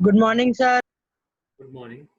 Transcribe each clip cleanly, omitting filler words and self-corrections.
Good morning, sir. Good morning.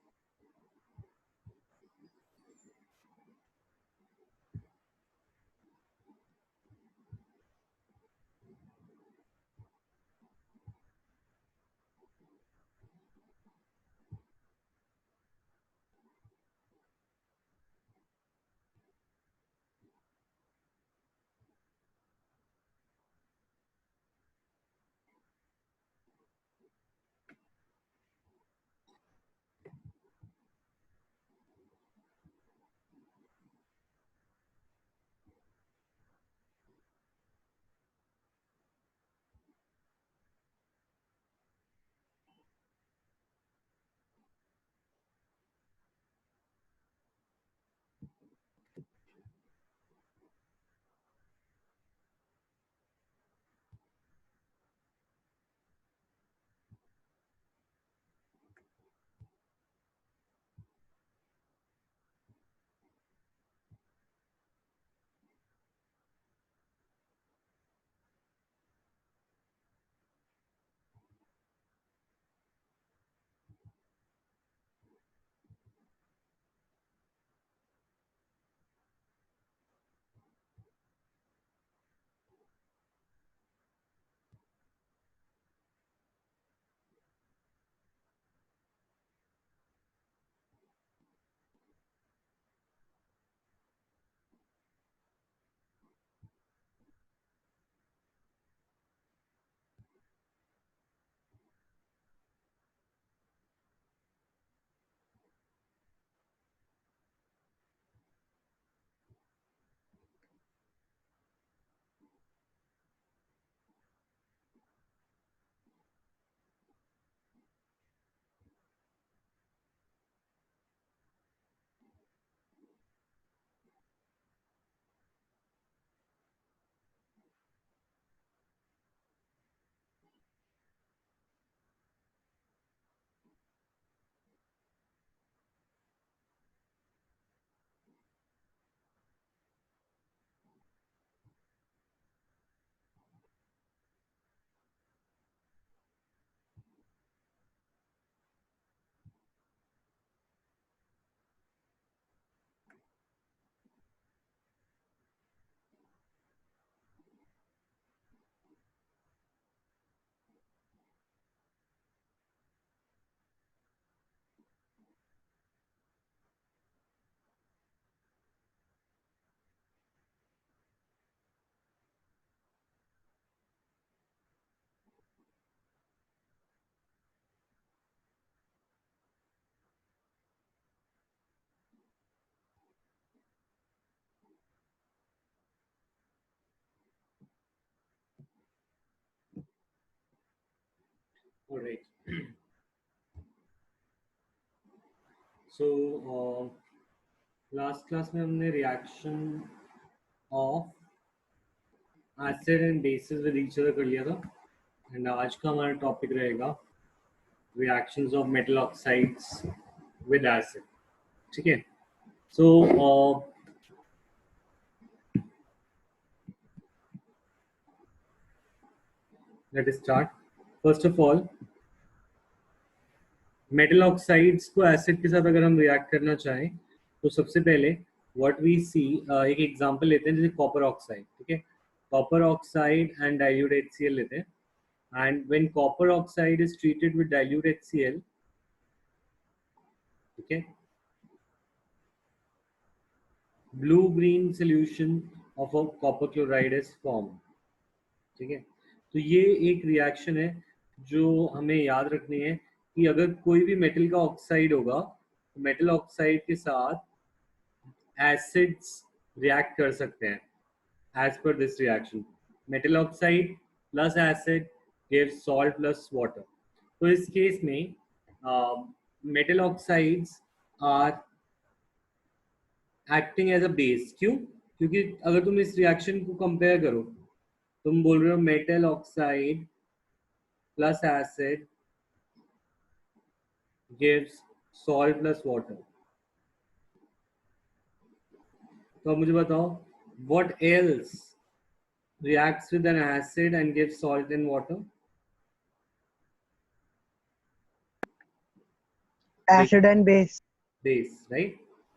All right. So last class में हमने reaction of acid and bases with each other कर लिया था and आज का हमारा टॉपिक रहेगा reactions of metal oxides with acid. ठीक है. So let us start. First of all, metal oxides को एसिड के साथ अगर हम रिएक्ट करना चाहें तो सबसे पहले व्हाट वी सी, एक एग्जांपल लेते हैं जैसे कॉपर ऑक्साइड. ठीक है, copper oxide and dilute HCl लेते हैं. And when copper oxide is treated with dilute HCl, ठीक है, blue green solution of a copper chloride is form. ठीक है, तो ये एक रिएक्शन है जो हमें याद रखनी है कि अगर कोई भी मेटल का ऑक्साइड होगा तो मेटल ऑक्साइड के साथ एसिड्स रिएक्ट कर सकते हैं. As per this reaction, metal oxide plus acid gives salt plus water. तो इस केस में metal oxides are acting as a base. क्यों? क्योंकि अगर तुम इस रिएक्शन को कंपेयर करो, तुम बोल रहे हो metal oxide plus acid gives salt plus water. तो अब मुझे बताओ, what else reacts with an acid and gives salt and water? Acid and base. base, right?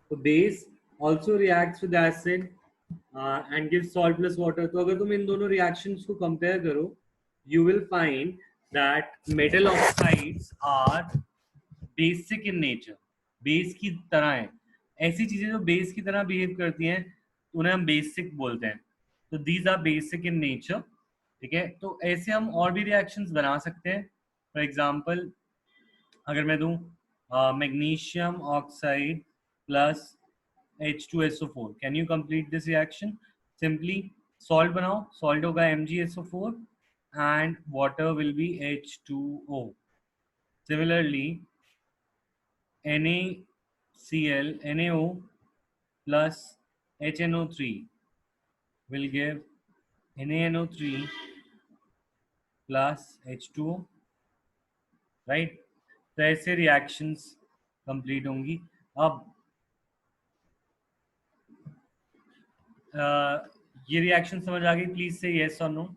So base also reacts with acid and gives salt plus water. तो अगर तुम इन दोनों reactions को compare करो, you will find that metal oxides are basic in nature. Base की तरह है. ऐसी चीजें जो base की तरह behave करती हैं, उन्हें हम basic बोलते हैं. तो these are basic in nature. ठीक है? तो ऐसे हम और भी reactions बना सकते हैं. For example, अगर मैं दूं magnesium oxide plus H2SO4, can you complete this reaction? Simply salt बनाओ, सॉल्ट होगा MgSO4 and water will be H2O. Similarly NaCl NaO plus HNO3 will give NaNO3 plus H2O, right? तो ऐसे reactions complete होंगी. अब ये reaction समझ आ गई? Please से यस और नो.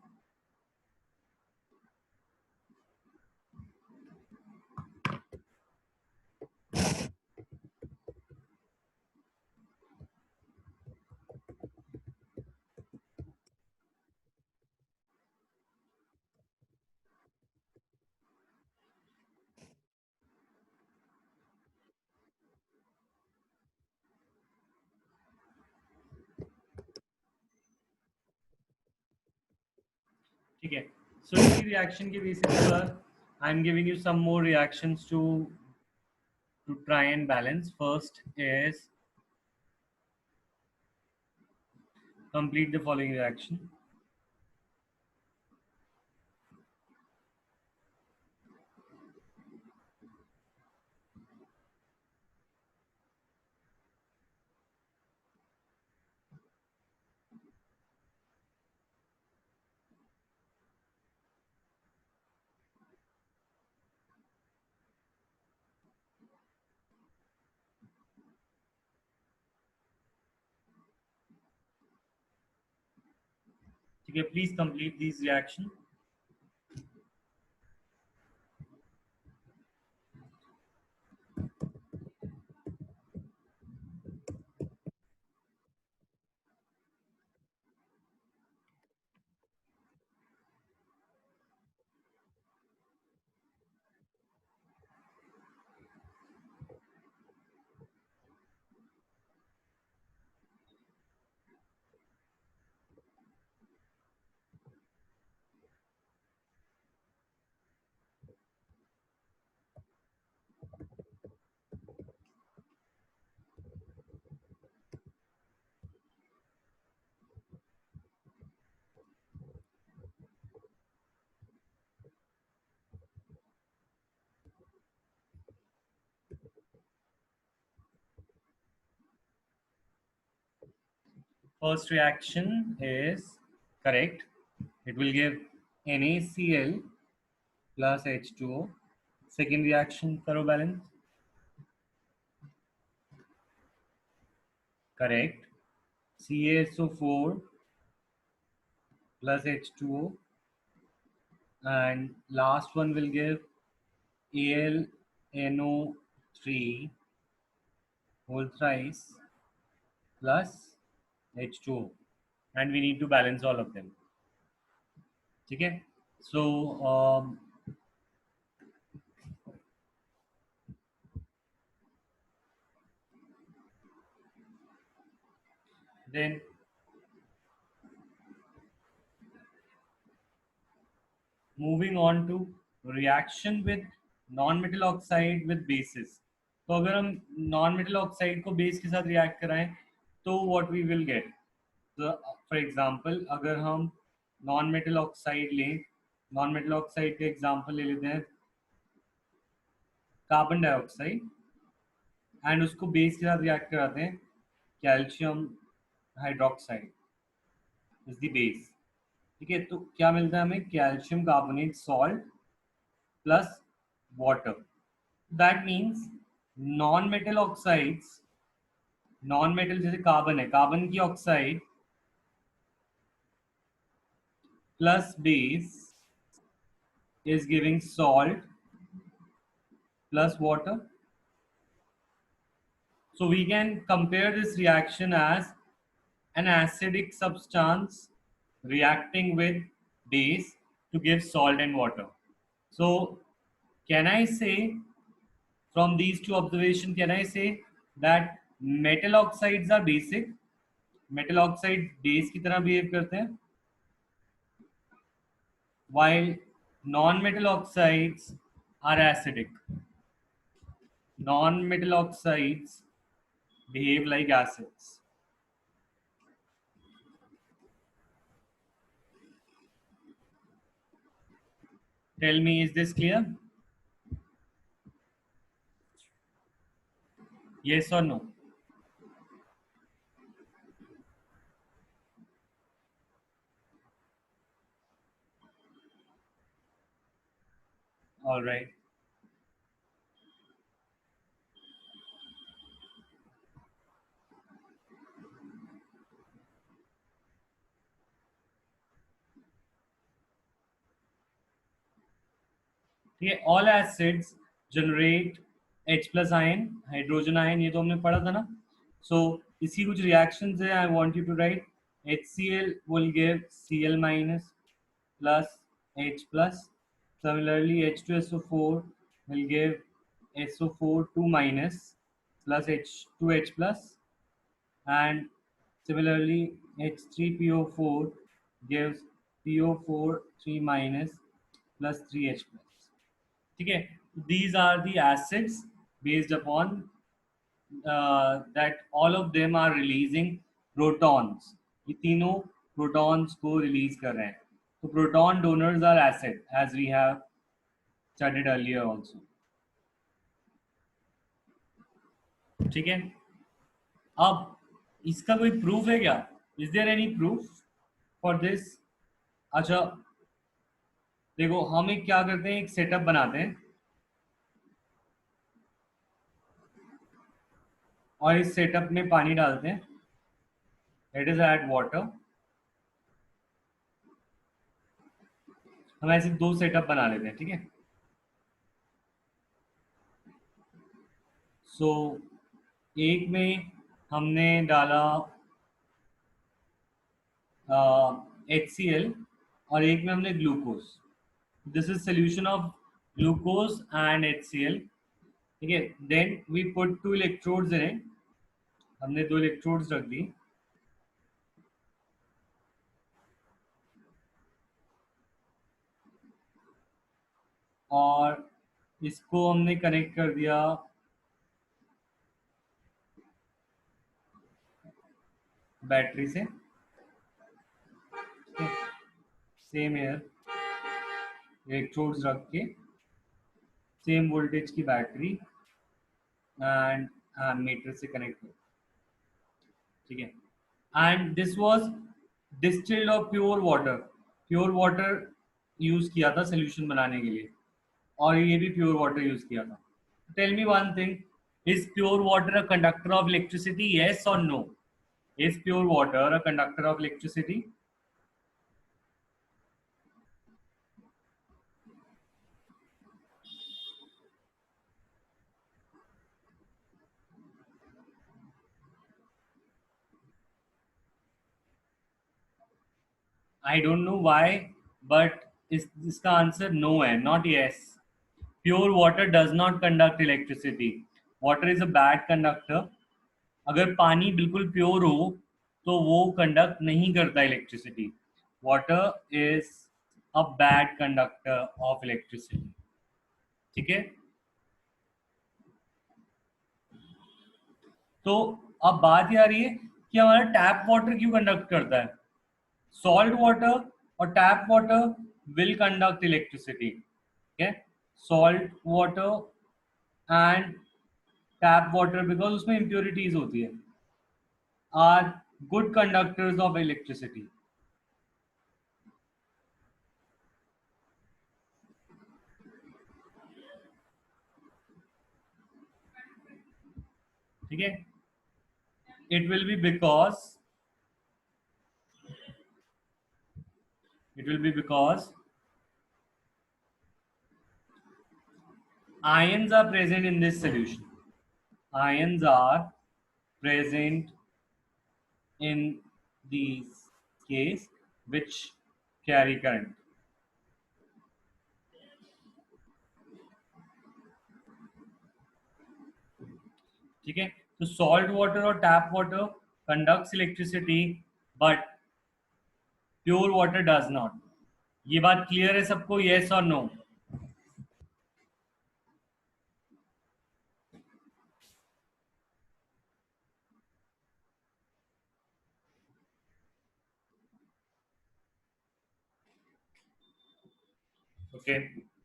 ठीक है. सो इसी रिएक्शन के बेसिस पर I am giving you some more reactions to try and balance. First is complete the following reaction. ठीक है, please complete these reaction. First reaction is correct. It will give NaCl plus H2O. Second reaction, करो balance. Correct. CaSO4 plus H2O, and last one will give AlNO3 whole thrice plus H2O, and we need to balance all of them. ठीक है? So then moving on to reaction with non-metal oxide with bases. तो अगर हम non-metal oxide को base के साथ react कराएं तो what we will get? So, for example, अगर हम non-metal oxide लें, non-metal oxide के example ले लेते हैं कार्बन डाइऑक्साइड, एंड उसको बेस के साथ रिएक्ट कराते हैं calcium hydroxide is the base. ठीक है, तो क्या मिलता है हमें? Calcium carbonate salt plus water. That means non metal oxides, non metal जैसे कार्बन है, कार्बन की oxide plus base is giving salt plus water. So we can compare this reaction as an acidic substance reacting with base to give salt and water. So can I say from these two observations, can I say that metal oxides are basic? Metal oxide base की तरह behave करते हैं, while non-metal oxides are acidic. Non-metal oxides behave like acids. Tell me, is this clear? Yes or no? All right. ठीक है, all acids generate H plus ion, hydrogen ion, ये तो हमने पढ़ा था ना. So इसी कुछ reactions है. I want you to write HCl will give Cl minus plus H plus. Similarly, H2SO4 will give SO4 2 minus plus H2H plus, and similarly H3PO4 gives PO4 3 minus plus 3H plus. ठीक है, these are the acids based upon that all of them are releasing protons. ये तीनों protons को release कर रहे हैं. तो proton donors are acid as we have studied earlier also. ठीक है, अब इसका कोई प्रूफ है क्या? Is there any proof for this? अच्छा देखो, हम एक क्या करते हैं, एक सेटअप बनाते हैं और इस सेटअप में पानी डालते हैं. Let us add water. हम ऐसे दो सेटअप बना लेते हैं, ठीक है. सो एक में हमने डाला HCl और एक में हमने glucose. This is solution of glucose and HCl. ठीक है, then we put 2 electrodes in it. हमने 2 इलेक्ट्रोड्स रख दी और इसको हमने कनेक्ट कर दिया बैटरी से. सेम एयर इलेक्ट्रोड्स रख के सेम वोल्टेज की बैटरी एंड मीटर से कनेक्ट कर. ठीक है, and this was distilled of pure water. Pure water use किया था सोल्यूशन बनाने के लिए और ये भी प्योर वाटर यूज किया था. Tell me one thing, is pure water a conductor of electricity? Yes और no? Is pure water a conductor of electricity? I don't know why, but इसका आंसर नो है, not yes. Pure water does not conduct electricity. Water is a bad conductor. अगर पानी बिल्कुल pure हो तो वो conduct नहीं करता electricity. Water is a bad conductor of electricity. ठीक है, तो अब बात ये आ रही है कि हमारा टैप वाटर क्यों कंडक्ट करता है. सॉल्ट वाटर और tap water will conduct electricity. ठीक है, salt water and tap water, because उसमें इम्प्योरिटीज होती है, are good conductors of electricity. ठीक है, it will be because ions are present in this solution. Ions are present in these case which carry current. ठीक है, तो salt water और tap water conducts electricity but pure water does not. ये बात clear है सबको? Yes और no? Okay,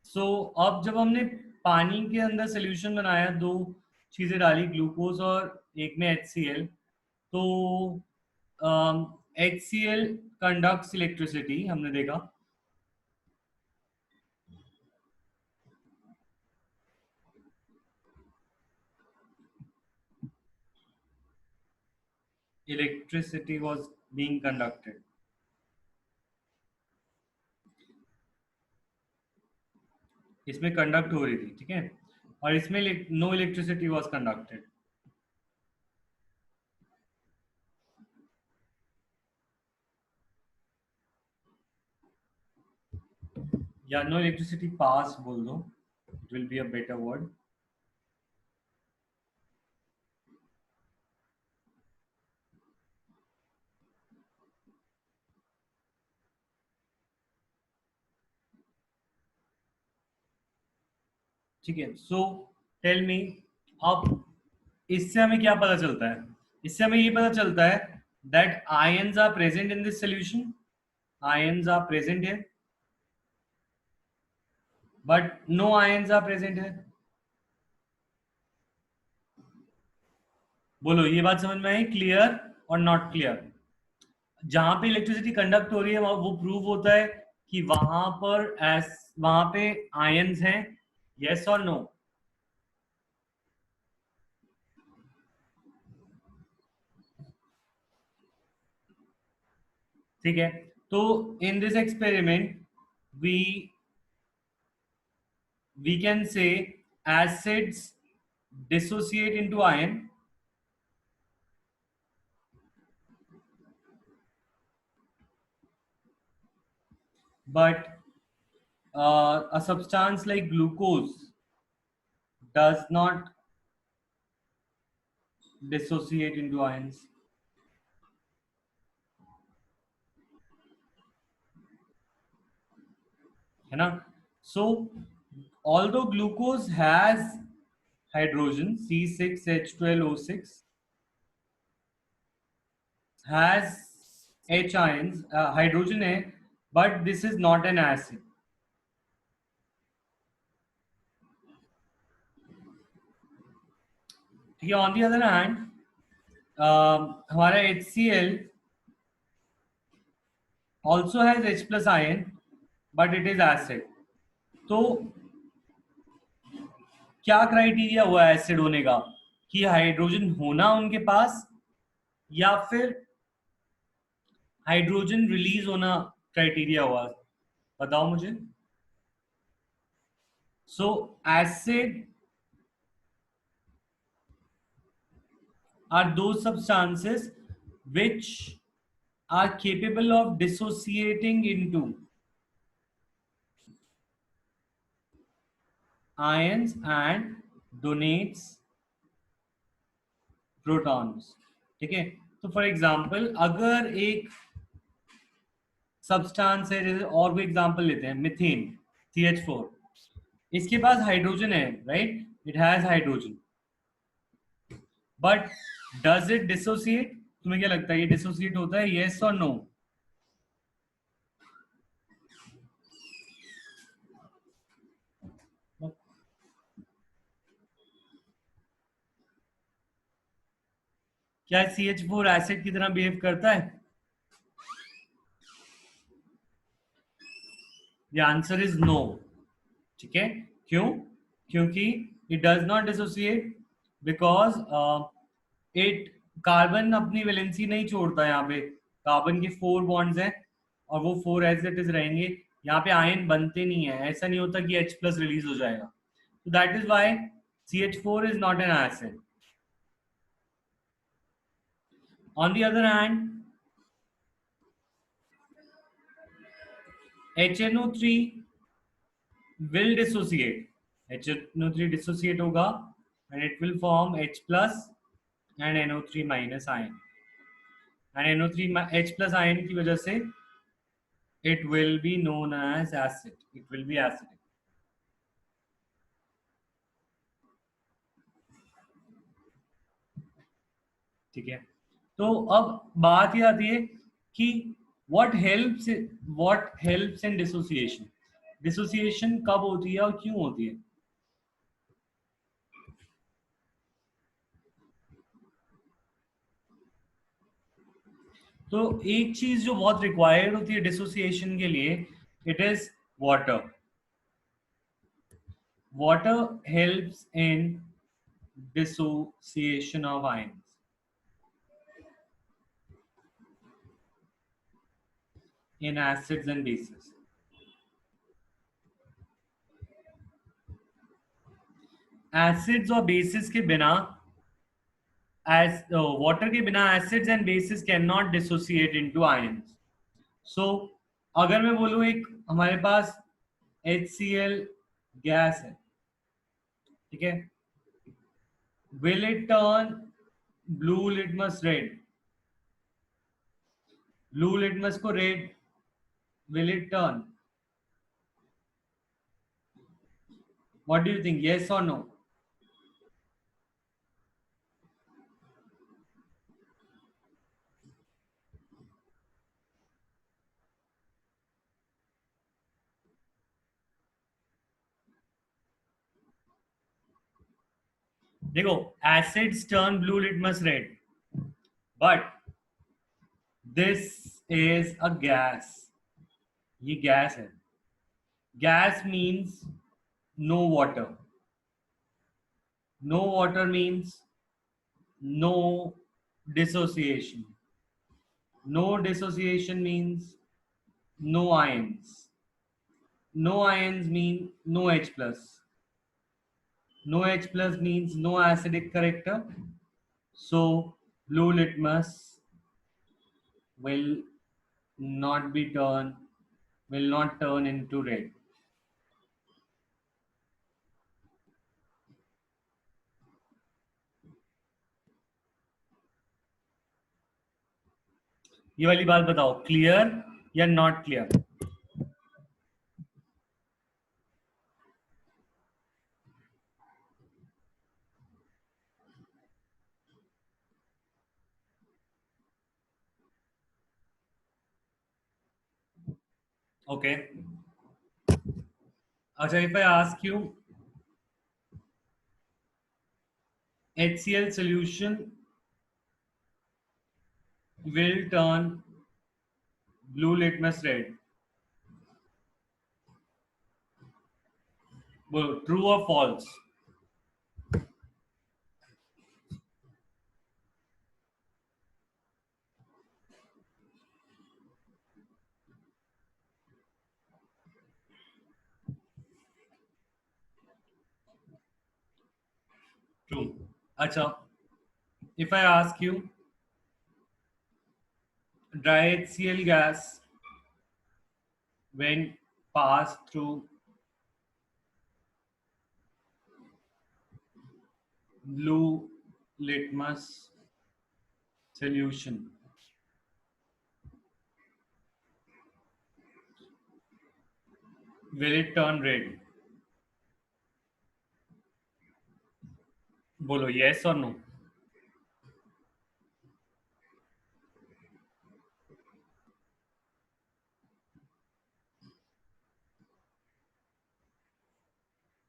सो अब जब हमने पानी के अंदर सोल्यूशन बनाया, दो चीजें डाली, ग्लूकोज और एक में HCl, तो HCl कंडक्ट्स इलेक्ट्रिसिटी हमने देखा. Electricity was being conducted. इसमें कंडक्ट हो रही थी, ठीक है, और इसमें नो इलेक्ट्रिसिटी वाज कंडक्टेड. या नो इलेक्ट्रिसिटी पास बोल दो, it will be a better word. ठीक है, सो टेल मी, अब इससे हमें क्या पता चलता है? इससे हमें ये पता चलता है that ions are present in this solution. Ions are present है but no ions are present है. बोलो, ये बात समझ में आई? क्लियर और नॉट क्लियर? जहां पे इलेक्ट्रिसिटी कंडक्ट हो रही है वो प्रूव होता है कि वहां पे आयंस हैं. यस और नो? ठीक है, तो in this experiment we can say acids dissociate into ion, but a substance like glucose does not dissociate into ions. है ना? So although glucose has hydrogen C6H12O6 has H ions, hydrogen है, but this is not an acid. ठीक है, on the other hand हमारा HCl also has H plus ion but it is acid. तो क्या criteria हुआ acid होने का? कि हाइड्रोजन होना उनके पास या फिर हाइड्रोजन रिलीज होना क्राइटेरिया हुआ? बताओ मुझे. सो acid are those substances which are capable of dissociating into ions and donates protons. ठीक है, तो फॉर एग्जांपल अगर एक सब्सटेंस है, जैसे और कोई एग्जांपल लेते हैं, मीथेन CH4, इसके पास हाइड्रोजन है, right? It has hydrogen, but does it dissociate? तुम्हें क्या लगता है, ये डिसोसिएट होता है? यस और नो? क्या CH4 एसिड की तरह बिहेव करता है? The answer is no. ठीक है, क्यों? क्योंकि it does not dissociate because it carbon अपनी वैलेंसी नहीं छोड़ता. यहाँ पे कार्बन के 4 बॉन्ड्स हैं और वो 4 एज इट इज रहेंगे. यहाँ पे आयन बनते नहीं है, ऐसा नहीं होता कि H प्लस रिलीज हो जाएगा. तो that is why CH4 is not an acid. On the other hand, HNO3 will dissociate. HNO3 dissociate होगा and it will form H plus and NO3 minus ion. And NO3 H plus ion की वजह से it will be known as acid. It will be acidic. ठीक है, तो अब बात ये आती है कि what helps in dissociation. Dissociation कब होती है और क्यों होती है? तो एक चीज जो बहुत रिक्वायर्ड होती है डिसोसिएशन के लिए, it is water. Water helps in dissociation of ions in acids and bases. Acids और बेसिस के बिना, वाटर के बिना acids and bases can not dissociate into ions. So अगर मैं बोलूं एक हमारे पास HCl गैस है, ठीक है, will it turn blue litmus red? Blue litmus को red will it turn? What do you think? Yes or no? देखो, acids turn blue litmus red, but this is a gas. ये gas है. Gas means no water. No water means no dissociation. No dissociation means no ions. No ions mean no H plus. No H plus means no acidic character. So blue litmus will not turn into red. ये वाली बात बताओ, clear या not clear? Okay. अच्छा, if I ask you HCl solution will turn blue litmus red, बोलो true और false? True. अच्छा, if I ask you dry HCl gas when passed through blue litmus solution, will it turn red? बोलो yes or no.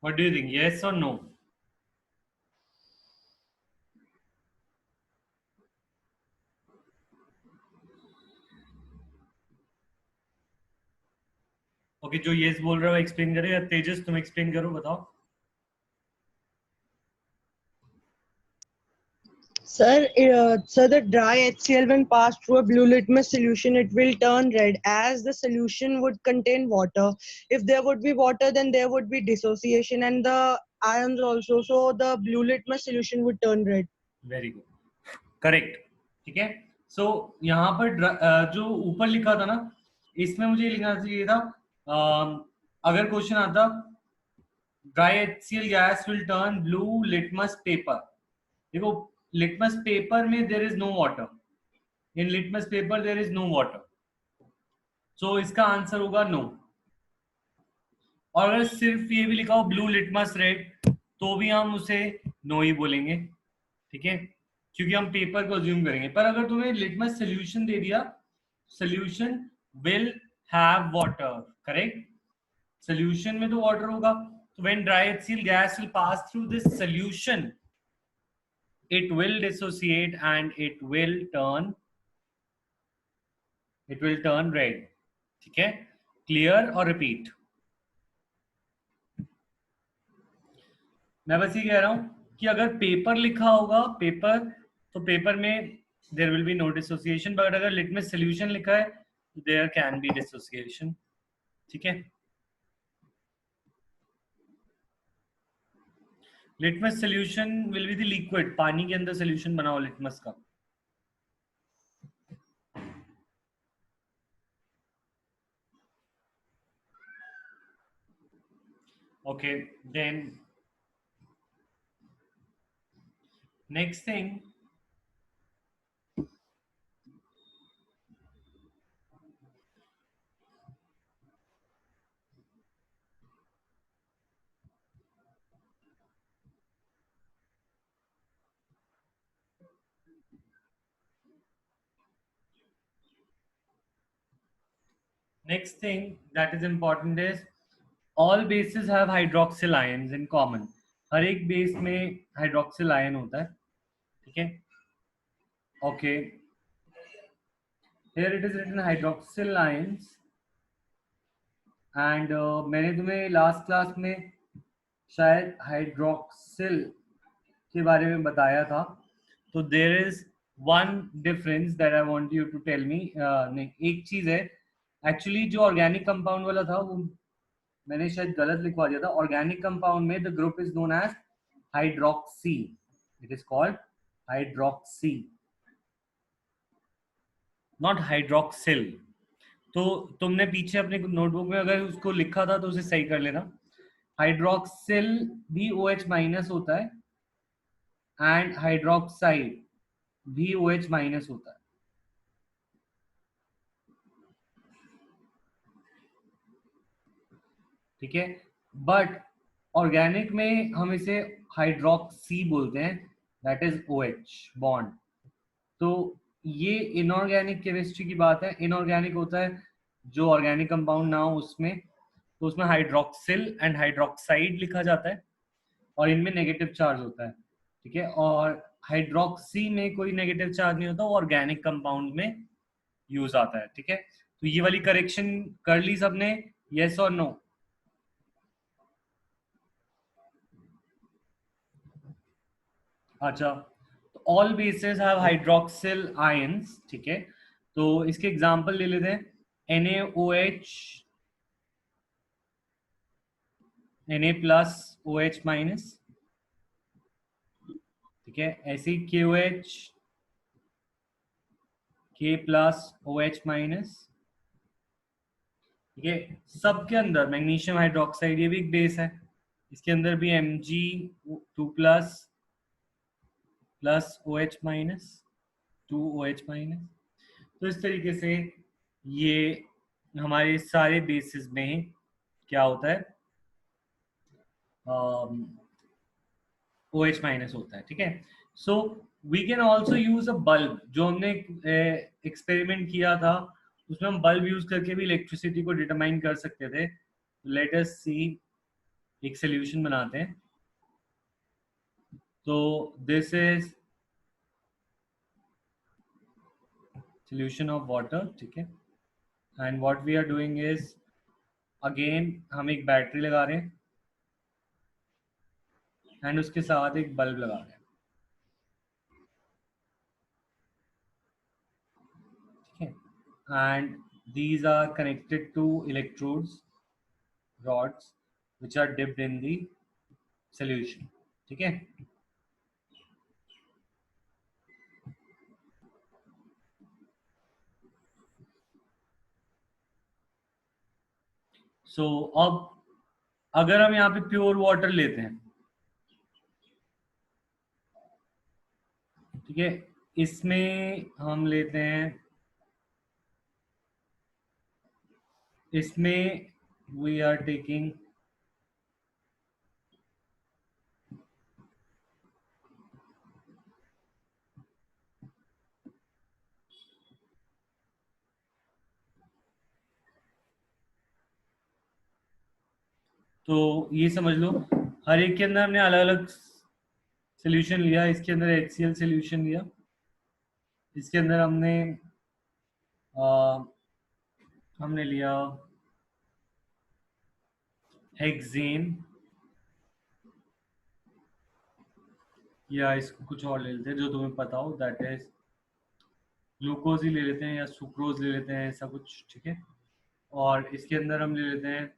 What do you think? Yes or no? Okay, जो yes बोल रहा है explain करे, या तेजस तुम explain करो, बताओ. Sir, the dry HCl when passed through a blue litmus solution, it will turn red as the solution would contain water. If there would be water, then there would be dissociation and the ions also. So the blue litmus solution would turn red. Very good, correct. ठीक है, सो यहाँ पर जो ऊपर लिखा था ना, इसमें मुझे लिखना चाहिए था अगर क्वेश्चन आता dry HCl gas will turn blue litmus paper. देखो लिटमस पेपर में there is no water, in litmus paper there is no water, so इसका आंसर होगा नो। और अगर सिर्फ ये भी लिखा हो ब्लू लिटमस रेड तो भी हम उसे नो ही बोलेंगे, ठीक है, क्योंकि हम पेपर को अज्यूम करेंगे। पर अगर तुम्हें लिटमस सोल्यूशन दे दिया, solution will have water, correct, solution में तो वाटर होगा, तो when dry HCl gas will pass through this solution it will dissociate and it will turn red, ठीक है, क्लियर। और रिपीट, मैं बस ये कह रहा हूं कि अगर पेपर लिखा होगा पेपर, तो पेपर में there will be no dissociation, but अगर लिटमस सॉल्यूशन लिखा है तो देयर कैन बी डिसोसिएशन, ठीक है। Litmus solution will be the liquid, पानी के अंदर सॉल्यूशन बनाओ लिटमस का। Okay, then next thing, next thing that is important is all bases have hydroxyl ions in common। हर एक बेस में हाइड्रोक्सिल आयन होता है, ठीक है। Okay, here it is written hydroxyl ions and मैंने तुम्हें लास्ट क्लास में शायद हाइड्रोक्सिल के बारे में बताया था। तो there is one difference that I want you to tell me, नहीं एक चीज है एक्चुअली, जो ऑर्गेनिक कंपाउंड वाला था वो मैंने शायद गलत लिखवा दिया था। ऑर्गेनिक कंपाउंड में the group is known as hydroxy, it is called hydroxy, not hydroxyl. तो तुमने पीछे अपने नोटबुक में अगर उसको लिखा था तो उसे सही कर लेना। हाइड्रोक्सिल भी OH माइनस होता है एंड हाइड्रोक्साइड भी OH माइनस होता है, ठीक है। बट ऑर्गेनिक में हम इसे हाइड्रोक्सी बोलते हैं, दैट इज OH बॉन्ड। तो ये इनऑर्गेनिक केमिस्ट्री की बात है। इनऑर्गेनिक होता है जो ऑर्गेनिक कंपाउंड ना हो उसमें, तो उसमें हाइड्रोक्सिल एंड हाइड्रोक्साइड लिखा जाता है और इनमें नेगेटिव चार्ज होता है, ठीक है। और हाइड्रोक्सी में कोई नेगेटिव चार्ज नहीं होता, वो ऑर्गेनिक कंपाउंड में यूज आता है, ठीक है। तो ये वाली करेक्शन कर ली सबने, यस और नो? अच्छा, तो all bases have hydroxyl ions, ठीक है। तो इसके एग्जांपल ले लेते हैं, NaOH, Na plus OH minus, ठीक है। ऐसे ही KOH, K plus OH minus, ठीक है। सबके अंदर मैग्नीशियम हाइड्रोक्साइड, ये भी एक बेस है, इसके अंदर भी Mg2 plus plus OH minus 2OH minus. तो इस तरीके से ये हमारे सारे बेसिस में क्या होता है, OH माइनस होता है, ठीक है। So we can also use a bulb, जो हमने एक्सपेरिमेंट किया था उसमें हम बल्ब यूज करके भी इलेक्ट्रिसिटी को डिटरमाइन कर सकते थे। लेट अस सी, एक सोल्यूशन बनाते हैं। तो this is solution of water, ठीक है। And what we are doing is, again हम एक बैटरी लगा रहे हैं एंड उसके साथ एक बल्ब लगा रहे हैं, ठीक है। And these are connected to electrodes, rods, which are dipped in the solution, ठीक है। सो अब अगर हम यहाँ पे प्योर वाटर लेते हैं, ठीक है, इसमें हम लेते हैं, इसमें वी आर टेकिंग तो ये समझ लो हर एक के अंदर हमने अलग अलग सोल्यूशन लिया। इसके अंदर HCl सोल्यूशन लिया, इसके अंदर हमने लिया हेक्सेन, या इसको कुछ और ले लेते हैं जो तुम्हें पता हो, दैट इज ग्लूकोज ही ले लेते हैं या सुक्रोज ले लेते हैं, ऐसा कुछ, ठीक है। और इसके अंदर हम ले लेते हैं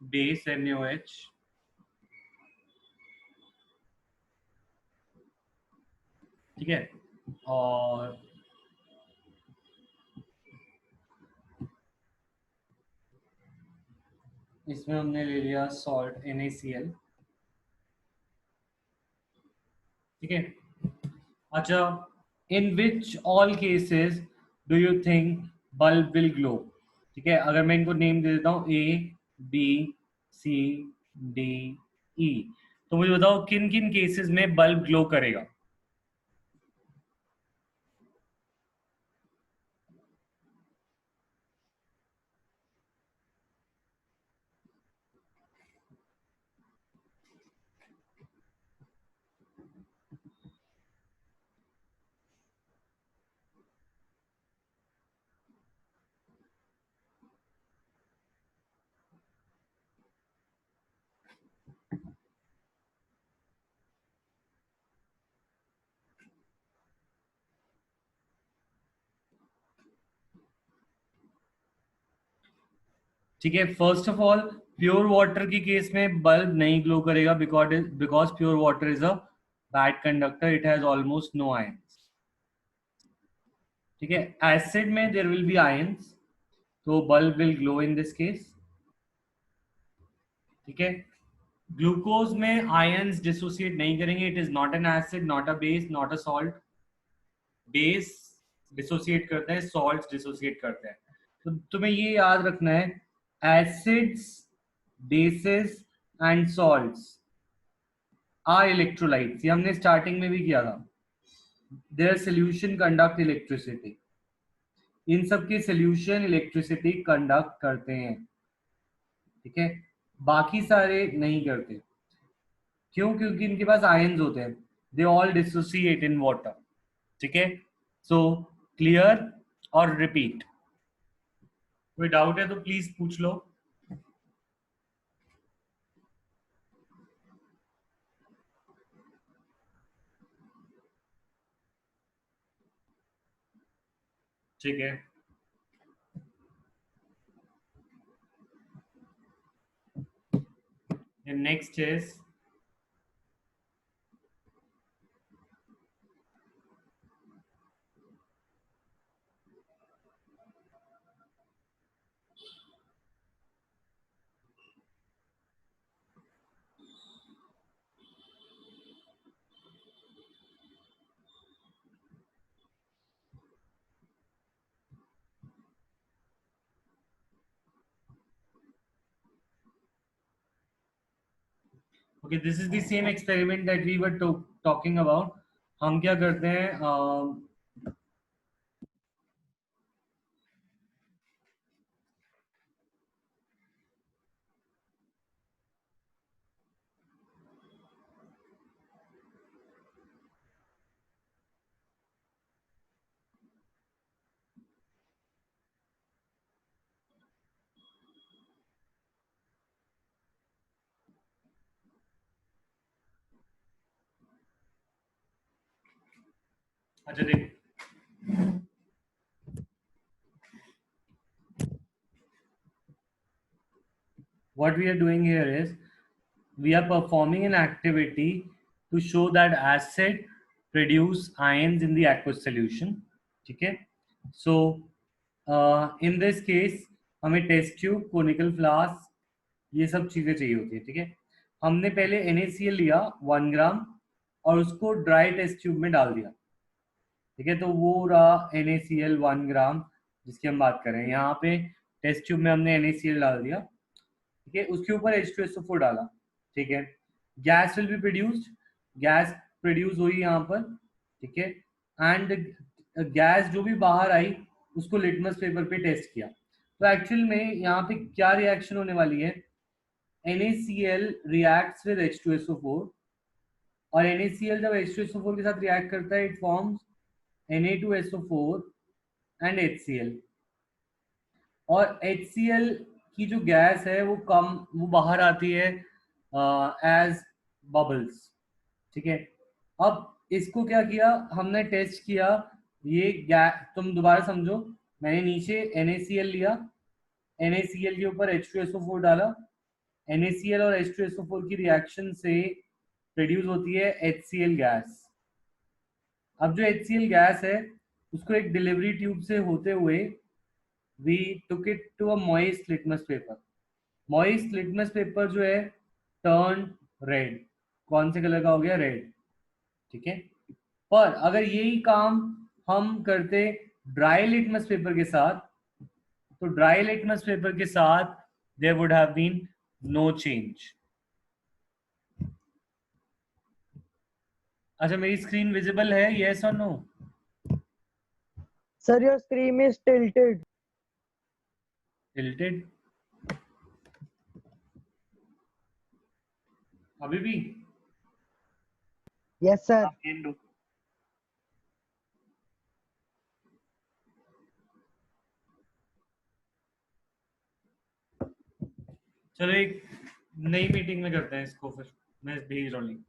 बेस NaOH, ठीक है। और इसमें हमने ले लिया सॉल्ट NaCl, ठीक है। अच्छा, in which all cases do you think bulb will glow? ठीक है, अगर मैं इनको नेम दे देता हूँ ABCDE, तो मुझे बताओ किन किन केसेस में बल्ब ग्लो करेगा? ठीक है, first of all pure water के केस में बल्ब नहीं ग्लो करेगा because pure water is a bad conductor, it has almost no ions, ठीक है। एसिड में देयर विल बी आयंस, तो bulb will glow in this case, ठीक है। ग्लूकोज में आयंस डिसोसिएट नहीं करेंगे, it is not an acid, not a base, not a salt. Base dissociate करते हैं, सॉल्ट्स डिसोसिएट करते हैं। तो तुम्हें ये याद रखना है, acids, bases and salts are electrolytes, ये हमने स्टार्टिंग में भी किया था। देयर सोल्यूशन कंडक्ट इलेक्ट्रिसिटी, इन सब के सोल्यूशन इलेक्ट्रिसिटी कंडक्ट करते हैं, ठीक है। बाकी सारे नहीं करते, क्यों? क्योंकि इनके पास आयंस होते हैं, they all dissociate in water, ठीक है। सो क्लियर और रिपीट? कोई डाउट है तो प्लीज पूछ लो। ठीक है, next is okay, this is the same experiment that we were talking about. हम क्या करते हैं, अच्छा देख, what we are doing here is we are performing an activity to show that acid produce ions in the aqueous solution, ठीक है। So in this case हमें test tube, conical flask, ये सब चीजें चाहिए होती है। ठीक है, हमने पहले NaCl लिया 1 ग्राम और उसको ड्राई टेस्ट ट्यूब में डाल दिया। ठीक है, तो वो रहा NaCl 1 ग्राम जिसकी हम बात कर रहे हैं। यहाँ पे टेस्ट ट्यूब में हमने NaCl डाल दिया। ठीक है, उसके ऊपर H2SO4 डाला। ठीक है, gas will be produced, gas produce हुई यहाँ पर। ठीक है, एंड गैस जो भी बाहर आई उसको लिटमस पेपर पे टेस्ट किया। तो एक्चुअल में यहाँ पे क्या रिएक्शन होने वाली है, NaCl reacts with H2SO4 और NaCl जब H2SO4 के साथ रिएक्ट करता है it forms Na2SO4 and HCl। और HCl की जो गैस है वो बाहर आती है एज बबल्स। ठीक है, अब इसको क्या किया हमने, टेस्ट किया ये गैस। तुम दोबारा समझो, मैंने नीचे NaCl लिया, NaCl के ऊपर H2SO4 डाला, NaCl और H2SO4 की रिएक्शन से प्रोड्यूस होती है HCl गैस। अब जो HCl गैस है उसको एक डिलीवरी ट्यूब से होते हुए we took it to a moist litmus paper. Moist litmus paper जो है टर्न रेड। कौन से कलर का हो गया, रेड। ठीक है, पर अगर यही काम हम करते ड्राई लिटमस पेपर के साथ, तो ड्राई लिटमस पेपर के साथ there would have been no change. अच्छा, मेरी स्क्रीन विजिबल है, यस और no? Sir, your screen is tilted. Tilted अभी भी? Yes, sir. चलो एक नई मीटिंग में करते हैं इसको, फिर मैं भेज रहा हूँ लिंक।